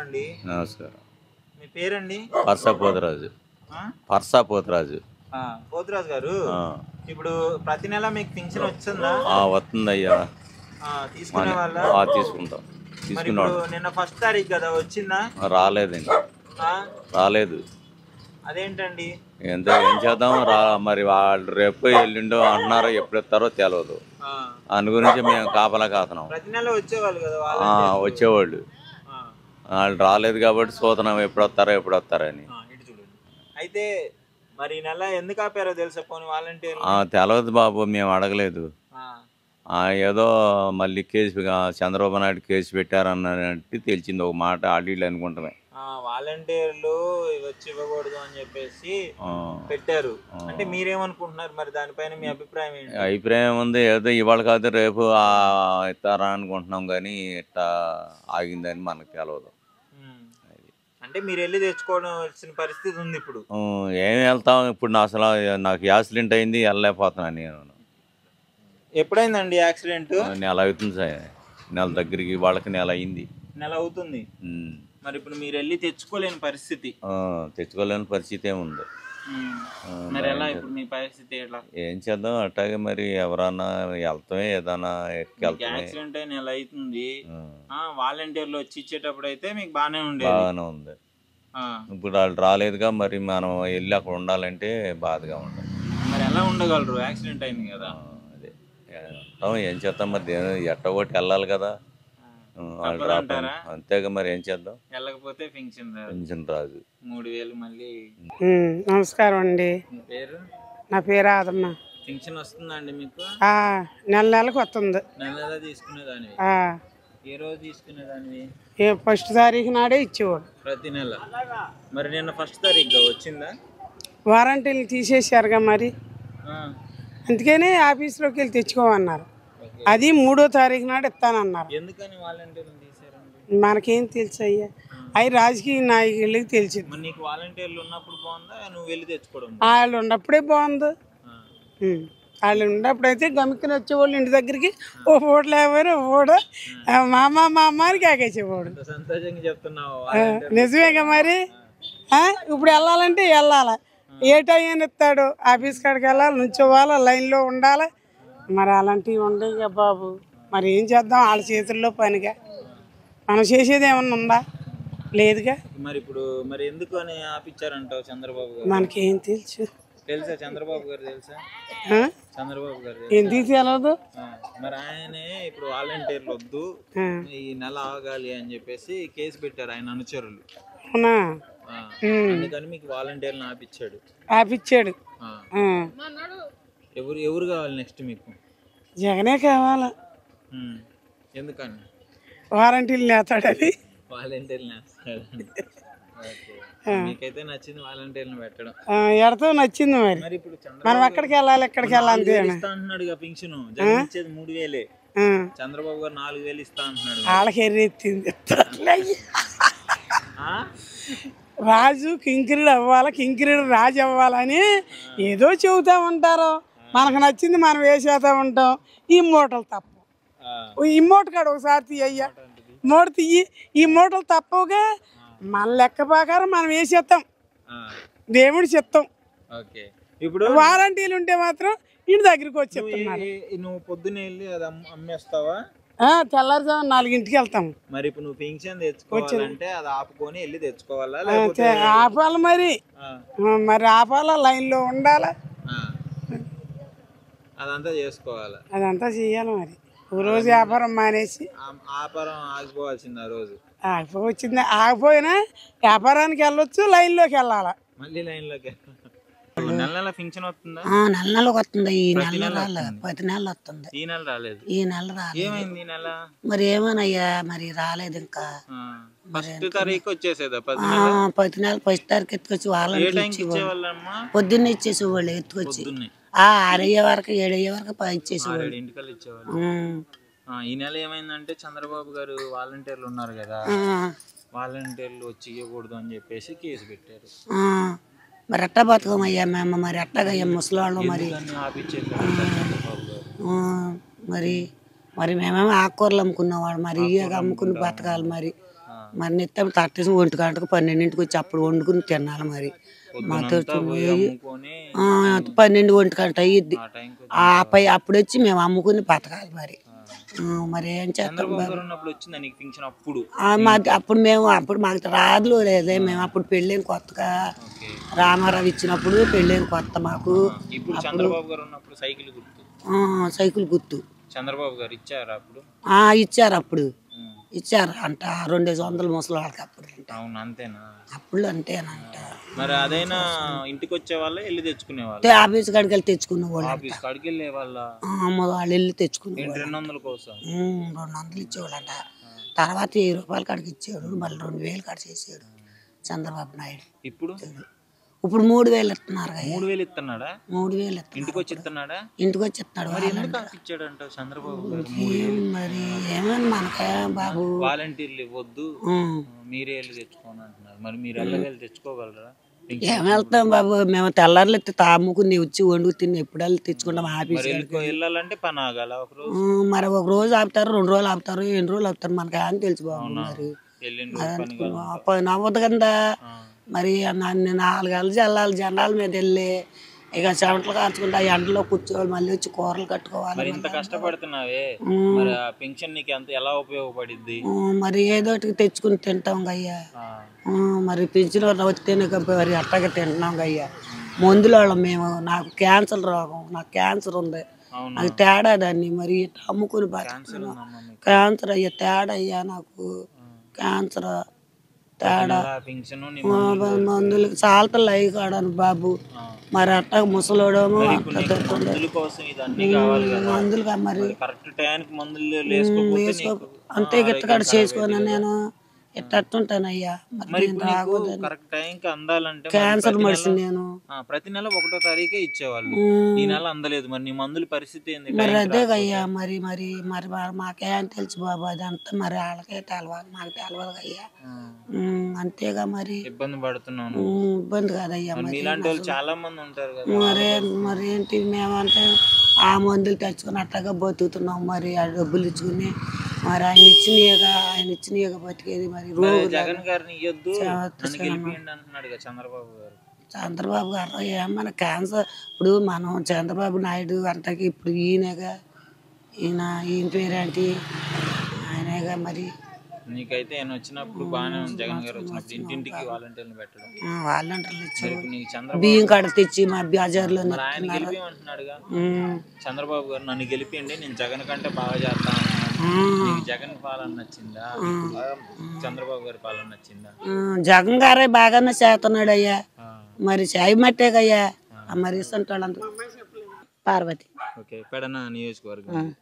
అండి నమస్కారం. మీ పేరండి? పర్సా పోతరాజు. పర్సా పోతరాజు. పోతురాజు గారు, ఇప్పుడు ప్రతి నెల మీకు పింఛన్ వచ్చిందా? వస్తుందయ్యా. తీసుకునే వాళ్ళ? తీసుకుంటాం. మరి ఇప్పుడు నిన్న 1st తారీఖు కదా, వచ్చిందా? రాలేదండి. రాలేదు. అదేంటండి? ఏం చేద్దాం, మరి వాళ్ళు రేపు ఎల్లుండో అంటున్నారో, ఎప్పుడు ఇస్తారో తెలియదు. దాని గురించి మేము కాపలా కాతున్నాం. ప్రతి నెల వచ్చేవాళ్ళు కదా వచ్చేవాళ్ళు. వాళ్ళు రాలేదు కాబట్టి చూస్తున్నాం ఎప్పుడు వస్తారని. అయితే మరి ఈ నెల ఎందుకు ఆపారో తెలుసా పోనీ వాలంటీర్? తెలియదు బాబు, మేము అడగలేదు. ఏదో మళ్ళీ కేసు చంద్రబాబు నాయుడు కేసు పెట్టారన్నట్టు తెలిసింది ఒక మాట, ఆడీళ్ళు అనుకుంటామే. వాలంటీర్లు వచ్చి ఇవ్వకూడదు అని చెప్పేసి పెట్టారు. అంటే మీరేమనుకుంటున్నారు మరి దానిపైన మీ అభిప్రాయం ఏంటి? అభిప్రాయం ఉంది, ఏదో ఇవాళ కాదు రేపు ఇస్తారా అనుకుంటున్నాం, కానీ ఇట్లా ఆగిందని మనకు తెలియదు. అంటే మీరు వెళ్ళి తెచ్చుకోవాల్సిన పరిస్థితి ఉంది ఇప్పుడు. ఏం వెళ్తాం ఇప్పుడు, నాకు యాక్సిడెంట్ అయింది, వెళ్ళలేకపోతున్నాను నేను. ఎప్పుడైందండి యాక్సిడెంట్? నెల అవుతుంది సార్. నెల దగ్గరికి వాళ్ళకి నెల అయింది. నెల అవుతుంది. మరి ఇప్పుడు మీరు వెళ్ళి తెచ్చుకోలేని పరిస్థితి? తెచ్చుకోలేని పరిస్థితి ఏముంది. మరి ఎలా ఇప్పుడు మీ పరిస్థితి ఎట్లా? ఏం చేద్దాం, అట్లాగే మరి ఎవరన్నా వెళ్తామే, ఏదన్నా యాక్సిడెంట్ అయిన నెల అవుతుంది. వాలంటీర్లు వచ్చి ఇచ్చేటప్పుడు అయితే మీకు బాగానే ఉంది. ఇప్పుడు వాళ్ళు రాలేదుగా, మరి మనం వెళ్ళి అక్కడ ఉండాలంటే బాధగా ఉండాలి. మరి ఎలా ఉండగలరు? యాక్సిడెంట్ అయింది కదా. అదే ఏం చేద్దాం, మరి ఎట్టగొట్టి వెళ్ళాలి కదా. అంతేగా, మరి ఏం చేద్దాం. వెళ్ళకపోతే పెన్షన్ రాదు. 3000 మళ్ళీ. నమస్కారం అండి. మీ పేరు? నా పేరు ఆదమ్మ. పెన్షన్ వస్తుందండి మీకు? నెలకు వస్తుంది. నెల తీసుకునేదాన్ని? ఏ రోజు తీసుకునేదాన్ని? 1st తారీఖు నాడే ఇచ్చేవాడు ప్రతి నెల. మరి నిన్న 1st తారీఖు వచ్చిందా? వారంటీలు తీసేశారుగా మరి, అందుకనే ఆఫీస్లోకి వెళ్ళి తెచ్చుకోమన్నారు. అది 3వ తారీఖు నాడు ఇస్తానన్నారు. ఎందుకని వాలంటీర్లు తీసారండి? మనకేం తెలుసు అయ్యా, అవి రాజకీయ నాయకులకి తెలిసింది. నీకు వాలంటీర్లు ఉన్నప్పుడు బాగుందా, నువ్వు వెళ్ళి తెచ్చుకోవడం? వాళ్ళు ఉన్నప్పుడే బాగుంది. వాళ్ళు ఉన్నప్పుడు అయితే గమిక్కిన వచ్చేవాళ్ళు ఇంటి దగ్గరికి, ఓ ఫోటో లేవారు, ఫోటో మా అమ్మ అని కాకేసేవాడు. సంతోషంగా చెప్తున్నావు. నిజమేగా మరి. ఇప్పుడు వెళ్ళాలంటే వెళ్ళాలి, ఏ టైం ఇస్తాడు, ఆఫీస్ కాడికి వెళ్ళాలి, నుంచోవాలి, లైన్లో ఉండాలి. మరి అలాంటివి ఉండేగా బాబు. మరి ఏం చేద్దాం, వాళ్ళ చేతుల్లో పనిగా. మనం చేసేది ఏమన్నా ఉందా? లేదుగా. మరి ఇప్పుడు మరి ఎందుకు అని ఆపిచ్చారంటావు చంద్రబాబు గారు? మనకేం తెలుసు. తెలుసా చంద్రబాబు గారు? తెలుసా చంద్రబాబు గారు? ఎందుకు తెలియదు. మరి ఆయనే ఇప్పుడు వాలంటీర్లు వద్దు, ఈ నెల ఆగాలి అని చెప్పేసి కేసు పెట్టారు ఆయన అనుచరులు. అవునా? అందుకని మీకు వాలంటీర్లు ఆపిచ్చాడు. ఎవరు కావాలి నెక్స్ట్ మీకు? జగనే కావాలా. ఎందుకని? వారంటీలు నేస్తాడని. వాలంటీర్లు నేస్తాడని. మీకైతే నచ్చింది వాలంటీర్లు పెట్టడం? ఎడతో నచ్చింది. మరి ఇప్పుడు మనం ఎక్కడికి వెళ్ళాలి, ఎక్కడికి వెళ్ళాలి ఇస్తా అంటున్నాడు పింఛను. జగన్ ఇచ్చేది 3000. చంద్రబాబు గారు 4000 ఇస్తా అంటున్నాడు. వాళ్ళకి ఎర్రెత్తింది. రాజు కింకిరీడు అవ్వాలి, కింకిరీడు రాజు అవ్వాలని ఏదో చెబుతా ఉంటారు. మనకు నచ్చింది మనం వేసేస్తా ఉంటాం. ఈ మూటలు తప్పు. ఈ మూట కాడ ఒకసారి తీయ్యా, మూట తీయి. ఈ మూటలు తప్పవుగా. మన లెక్క ప్రకారం మనం వేసేస్తాం, దేవుడి చిత్తం. ఇప్పుడు వారంటీలు ఉంటే మాత్రం ఇంటి దగ్గరికి వచ్చేస్తున్నాను. నువ్వు పొద్దున్నే వెళ్ళి అది అమ్మేస్తావా? తెల్లారుజాము 4ంటికి వెళ్తాము. మరి ఇప్పుడు నువ్వు పెన్షన్ తెచ్చుకోవాలంటే అది ఆపుకొని వెళ్ళి తెచ్చుకోవాలా? ఆపాలి మరి. ఆపాలా, లైన్లో ఉండాలా, అదంతా చేసుకోవాలి. అదంతా చెయ్యాలి. మరి ఓ రోజు వ్యాపారం మానేసి వ్యాపారం ఆగిపోవాల్సింది. ఆ రోజు ఆగిపోవచ్చింది. ఆగిపోయినా వ్యాపారానికి వెళ్ళొచ్చు, లైన్లోకి వెళ్ళాలా. మళ్ళీ లైన్లోకి. నెల నెల పింఛన్ వస్తుందా? నెల నెలకు వస్తుంది. ఈ నెల రాలేదు, 10 నెలలు వస్తుంది. ఈ నెల రాలేదు. ఈ నెల రాలేదు. ఏమైంది ఈ నెల? మరి ఏమోనయ్యా, మరి రాలేదు ఇంకా. 1st తారీఖు వచ్చేసేదా? 10 నెలలు 1st తారీఖు ఎత్తుకొచ్చి వాళ్ళని పొద్దున్నే ఇచ్చేసేవాళ్ళు. ఎత్తుకొచ్చి 6 అయ్యే వరకు 7 అయ్యే వరకు ఇచ్చేసేవాళ్ళు. ఈ నెల ఏమైందంటే చంద్రబాబు గారు వాలంటీర్లు ఉన్నారు కదా, వాలంటీర్లు వచ్చి ఇవ్వకూడదు అని చెప్పేసి కేసు పెట్టారు. మరి అట్టా బతుకమయ్యా మేము. మరి అట్టగా ముసలాళ్ళు మరి. మరి మరి మేమేమో ఆకుకూరలు అమ్ముకునేవాడు మరి ఇయ్యగా అమ్ముకుని బతకాలి మరి మరి నిత్యం తట్టేసి 1 గంటకు 12ంటికి వచ్చి అప్పుడు వండుకుని తినాలి మరి మాతో 12 1 గంట అయ్యిద్ది అప్పుడు వచ్చి మేము అమ్ముకుని బతకాలి మరి మరి ఏం చేస్తాం అప్పుడు మేము మాకు రాదులో లేదే మేము అప్పుడు పెళ్ళైన కొత్తగా రామారావు ఇచ్చినప్పుడు పెళ్ళైన కొత్త మాకు సైకిల్ గుర్తు చంద్రబాబు గారు ఇచ్చారు అప్పుడు ఇచ్చారు అంట 200 ముసలి వాళ్ళకి అప్పుడు అంతేనా అప్పుడు అంతేనంట మరి అదైనా ఇంటికి వచ్చే వాళ్ళ వెళ్ళి తెచ్చుకునే వాళ్ళు ఆఫీస్ కాడికి వెళ్ళి తెచ్చుకునే వాళ్ళు ఆఫీస్ కాడికి వెళ్ళే వాళ్ళ వాళ్ళు వెళ్ళి తెచ్చుకునే 200 కోసం 200 ఇచ్చేవాళ్ళంట తర్వాత 1000 రూపాయల కాడికి ఇచ్చాడు మళ్ళీ 2000 కాడ చేసాడు చంద్రబాబు నాయుడు ఇప్పుడు 3000 ఇస్తున్నారు 3000 ఇస్తున్నాడా 3000 ఇంటికి వచ్చి ఇస్తున్నాడా ఇంటికి వచ్చి ఇస్తున్నాడు ఇచ్చాడంట చంద్రబాబు గారు మరి ఏమని మనకే బాబు వాలంటీర్లు ఇవ్వద్దు మీరే వెళ్ళి తెచ్చుకోని అంటున్నారు మరి మీరు వెళ్ళి తెచ్చుకోగలరా ఏం వెళ్తాం బాబు మేము తెల్లారులు అమ్ముకుని వచ్చి వండుకు తిని ఎప్పుడు వెళ్ళి తెచ్చుకుంటాం ఆఫీస్ వెళ్ళాలంటే పని ఆగాల మరి ఒక రోజు ఆపుతారు 2 రోజులు ఆపుతారు 8 రోజులు ఆపుతారు మనకి అని తెలుసు బాబు మరి పని అవ్వదు కదా మరి 4 గంటలు వెళ్ళాలి జెండాల మీద వెళ్ళి ఇక చెమటలు కాచుకుంటే ఆ ఎండలో కూర్చోవాలి మళ్ళీ వచ్చి కూరలు కట్టుకోవాలి ఇంత కష్టపడుతున్నావే మరి ఆ పెన్షన్ నీకు ఎలా ఉపయోగపడిద్ది మరి ఏదోటి తెచ్చుకుని తింటాం అయ్యా మరి పెన్షన్ వస్తేనే మరి అట్టగా తింటున్నాం అయ్యా మందుల వాళ్ళం మేము నాకు క్యాన్సర్ రోగం నాకు క్యాన్సర్ ఉంది నాకు తేడా దాన్ని మరి అమ్ముకుని క్యాన్సర్ అయ్యా తేడా అయ్యా నాకు క్యాన్సర్ తేడా మందులు చాలా అయ్యి కాడాను బాబు మరి అట్ట ముసలోడేమో మందులు మరి అంతే గిట్టకాడ చేసుకోను నేను ఎట్టుంటానయ్యా క్యాన్సర్ మెడిసిన్ నేను ప్రతి నెల 1వ తారీఖే ఇచ్చేవాళ్ళు ఈ నెల అందలేదు మరి నీ మందుల పరిస్థితి ఏంది మరి అదే అయ్యా మరి మరి మరి మాకేం తెలుసు బాబు అదంతా మరి వాళ్ళకే తెలవాలి మాకు తెలవదు అయ్యా అంతేగా మరి ఇబ్బంది పడుతున్నాను ఇబ్బంది కాదయ్యా మరి ఇలాంటి వాళ్ళు చాలా మంది ఉంటారు కదా మరి ఏంటి మేమంటే ఆ మందులు తెచ్చుకుని అట్టగా బతుకుతున్నాం మరి ఆ డబ్బులు ఇచ్చుకుని మరి ఆయన ఇచ్చినగా బతికేది మరి జగన్ గారిని ఇయ్యొద్దు అంటున్నాడు చంద్రబాబు గారు ఏమన్నా క్యాన్సర్ ఇప్పుడు మనం చంద్రబాబు నాయుడు అంటకి ఇప్పుడు ఈయన పేరేంటి ఆయనగా మరి నీకైతే ఆయన వచ్చినప్పుడు బాగానే ఉంది జగన్ గారు వచ్చినప్పుడు ఇంటింటికి వాలంటీర్లు పెట్టడం వాలంటీర్లు ఇచ్చారు బియ్యం కాడ తెచ్చి మా బజార్లో ఆయన గెలిపిమంటున్నాడుగా చంద్రబాబు గారు నన్ను గెలిపియండి నేను జగన్ కంటే బాగా చేస్తాను జగన్ పాలన నచ్చిందా చంద్రబాబు గారి పాలన నచ్చిందా జగన్ గారే బాగానే చేస్తున్నాడు అయ్యా మరి చేయమట్టేగయ్యా మరి ఇస్తుంటాడు పార్వతి ఓకే పెడన నియోజకవర్గం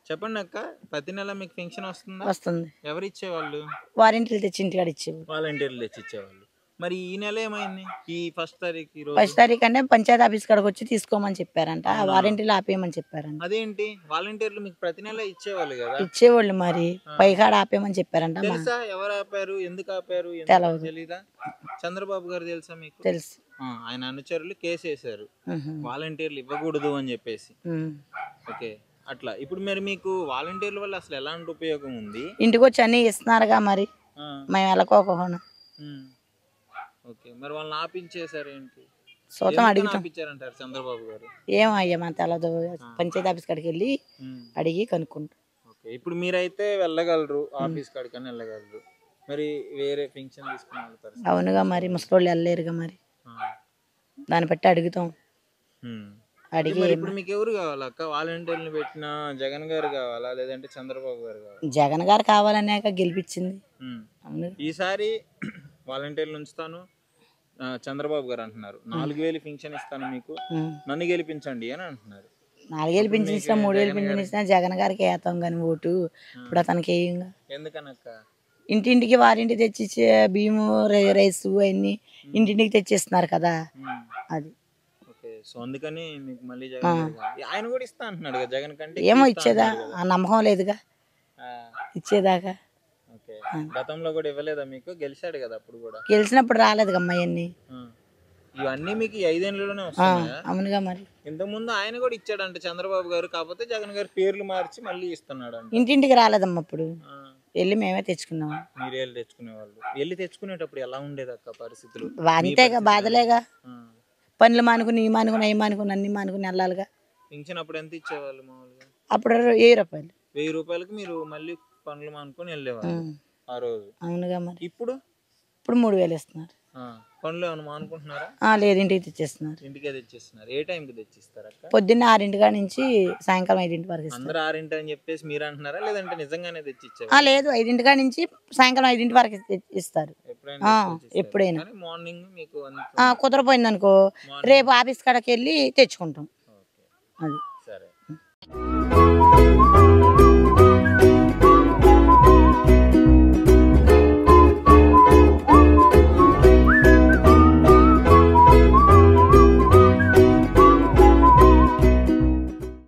చెప్పండి అక్క ప్రతి నెల మీకు పెన్షన్ వస్తుంది ఎవరు ఇచ్చేవాళ్ళు వాలంటీర్లు తెచ్చి ఇంటికాడ ఇచ్చేవాళ్ళు వాలంటీర్లు తెచ్చి ఇచ్చేవాళ్ళు మరి ఈ నెల ఏమైంది ఈ ఫస్ట్ తారీఖు అంటే పంచాయతీ ఆఫీస్ కాడికి వచ్చి తీసుకోమని చెప్పారంట వాలంటీర్లు ఆపేయమని చెప్పారంట అదేంటి వాలంటీర్లు మీకు ప్రతి నెల ఇచ్చేవాళ్ళు కదా ఇచ్చేవాళ్ళు మరి పైకాడ ఆపేయమని చెప్పారంట తెలుసా ఎవరు ఆపారు ఎందుకు ఆపారు తెలీదా చంద్రబాబు గారు తెలుసా మీకు తెలుసు ఆయన అనుచరులు కేసు వేశారు వాలంటీర్లు ఇవ్వకూడదు అని చెప్పేసి ఓకే అట్లా ఇప్పుడు మరి మీకు వాలంటీర్ల వల్ల అసలు ఎలాంటి ఉపయోగం ఉంది ఇంటికి వచ్చి అన్ని ఇస్తున్నారుగా మరి మేము వెళ్ళకోకుండా ఓకే మరి వాళ్ళని ఆపించేసారు ఏంటి సొంతం ఆపించారంటారు చంద్రబాబు గారు ఏమయ్యా మన తెలదు పంచాయతీ ఆఫీస్ కాడికి వెళ్ళి అడిగి కనుక్కుంటాం ఓకే ఇప్పుడు మీరైతే వెళ్ళగలరు ఆఫీస్ కాడికని వెళ్ళగలరు మరి వేరే పెన్షన్ తీసుకుని వెళ్తారు అవునుగా మరి ముసలోళ్ళు వెళ్ళలేరుగా మరి దాన్ని బట్టి అడుగుతాం అడిగి ఇప్పుడు మీకు ఎవరు కావాలి అక్క వాలంటీర్లు పెట్టిన జగన్ గారు కావాలా లేదంటే చంద్రబాబు గారు కావాలా జగన్ గారు కావాలనేక గెలిపించింది ఈసారి వాలంటీర్లు ఉంచుతాను చంద్రబాబు గారు అంటున్నారు 4000 పెన్షన్ ఇస్తాను మీకు నన్ను గెలిపించండి అని అంటున్నారు 4000 పెన్షన్ ఇస్తా 3000 పెన్షన్ ఇస్తా జగన్ గారికి వేస్తాం కానీ ఓటు ఇప్పుడు అతనికి వేయంగా ఎందుకనక్క ఇంటింటికి వారింటి తెచ్చి బియ్యము రైస్ అన్ని ఇంటింటికి తెచ్చిస్తున్నారు కదా అది సో అందుకని మీకు మళ్ళీ ఆయన కూడా ఇస్తా అంటున్నాడు కదా జగన్ కంటే ఏమో ఇచ్చేదా ఆ నమ్మకం లేదుగా ఇచ్చేదాకా గతంలో కూడా ఇవ్వలేదా మీకు గెలిచాడు కదా అప్పుడు కూడా గెలిచినప్పుడు రాలేదు అమ్మాయి ఇవన్నీ మీకు ఈ 5 ఏళ్లలోనే వస్తున్నాయా? అవునుగా మరి. ఇంతకుముందు ఆయన కూడా ఇచ్చాడంట చంద్రబాబు గారు, కాకపోతే జగన్ గారు పేర్లు మార్చి మళ్ళీ ఇస్తున్నాడు అంట. ఇంటింటికి రాలేదమ్మా అప్పుడు, వెళ్ళి మేమే తెచ్చుకున్నాం. మీరు వెళ్ళి తెచ్చుకునేవాళ్ళు. వెళ్ళి తెచ్చుకునేటప్పుడు ఎలా ఉండేది అక్క పరిస్థితులు? అంతేగా, బాధలేగా. పనులు మానుకుని ఈ మానుకుని అవి మానుకుని అన్ని మానుకుని వెళ్ళాలిగా. పింఛన్ అప్పుడు ఎంత ఇచ్చేవాళ్ళు మామూలుగా? అప్పుడు 1000 రూపాయలు. 1000 రూపాయలకి మీరు మళ్ళీ పనులు మానుకొని వెళ్ళేవాళ్ళు ఆ రోజు. అవునుగా మరి. ఇప్పుడు 3000 ఇస్తున్నారు. పనులు ఏమైనా మానుకుంటున్నారా? లేదు, ఇంటికి తెచ్చేస్తున్నారు. ఇంటికే తెచ్చిస్తున్నారు. ఏ టైంకి తెచ్చిస్తారు అక్క? పొద్దున్న 6 నుంచి సాయంకాలం 5 వరకు ఇస్తారు. అందరూ 6 అని చెప్పేసి మీరు అంటున్నారా, లేదంటే నిజంగానే తెచ్చిచ్చారు? లేదు, 5 నుంచి సాయంకాలం 5 వరకు ఇస్తారు. ఎప్పుడైనా మార్నింగ్ మీకు కుదరపోయింది అనుకో, రేపు ఆఫీస్ కాడకి వెళ్ళి తెచ్చుకుంటాం. ఓకే, అది సరే.